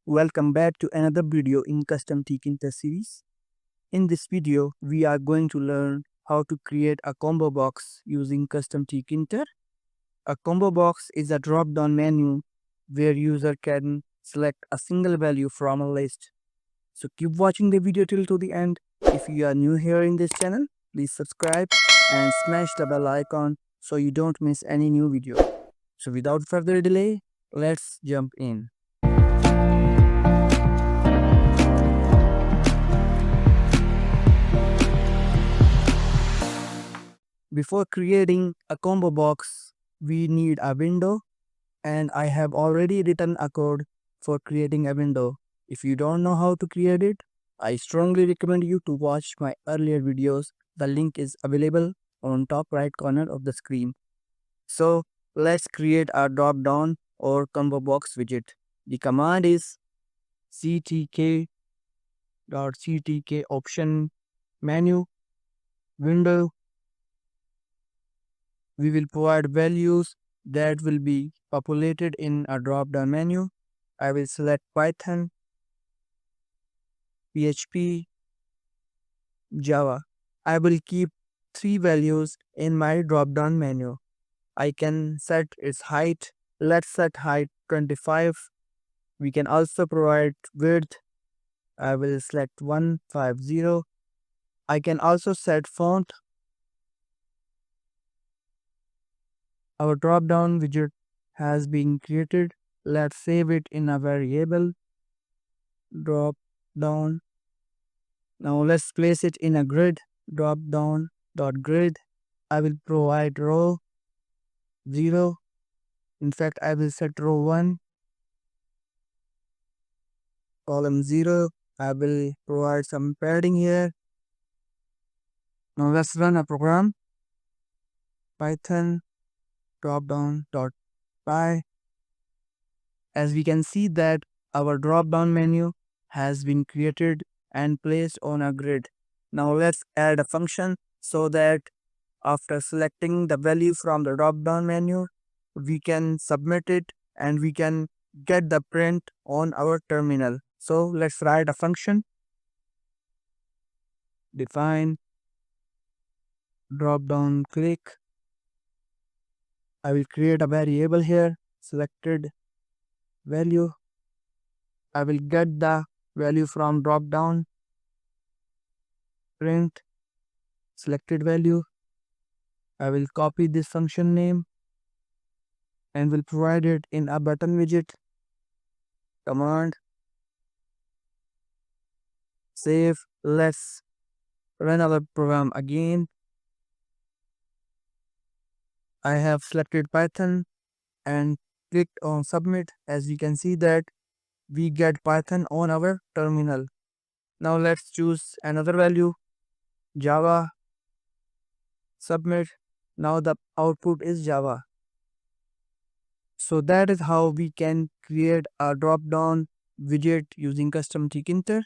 Welcome back to another video in CustomTkinter series. In this video, we are going to learn how to create a combo box using CustomTkinter. A combo box is a drop-down menu where user can select a single value from a list. So keep watching the video till to the end. If you are new here in this channel, please subscribe and smash the bell icon so you don't miss any new video. So without further delay, let's jump in. Before creating a combo box, we need a window, and I have already written a code for creating a window. If you don't know how to create it, I strongly recommend you to watch my earlier videos. The link is available on top right corner of the screen. So let's create a drop down or combo box widget. The command is ctk.ctk option menu window. We will provide values that will be populated in a drop-down menu. I will select Python, PHP, Java. I will keep 3 values in my drop-down menu. I can set its height. Let's set height 25. We can also provide width. I will select 150. I can also set font. Our drop-down widget has been created. Let's save it in a variable drop down. Now let's place it in a grid. Drop down dot grid. I will provide row 0. In fact, I will set row 1, column 0. I will provide some padding here. Now let's run a program. Python dropdown.py. As we can see that our drop-down menu has been created and placed on a grid. Now let's add a function so that after selecting the value from the drop-down menu, we can submit it and we can get the print on our terminal. So let's write a function. Define drop-down click. I will create a variable here, selected value. I will get the value from drop-down, print selected value. I will copy this function name and will provide it in a button widget. Command save. Let's run our program again. I have selected Python and clicked on submit. As you can see that we get Python on our terminal. Now let's choose another value, Java, submit. Now the output is Java. So that is how we can create a drop-down widget using CustomTkinter.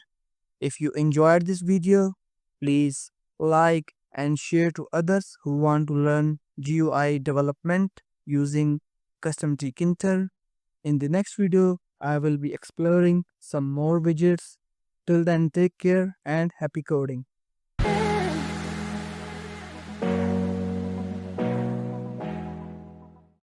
If you enjoyed this video, please like and share to others who want to learn GUI development using CustomTkinter. In the next video, I will be exploring some more widgets. Till then, take care and happy coding.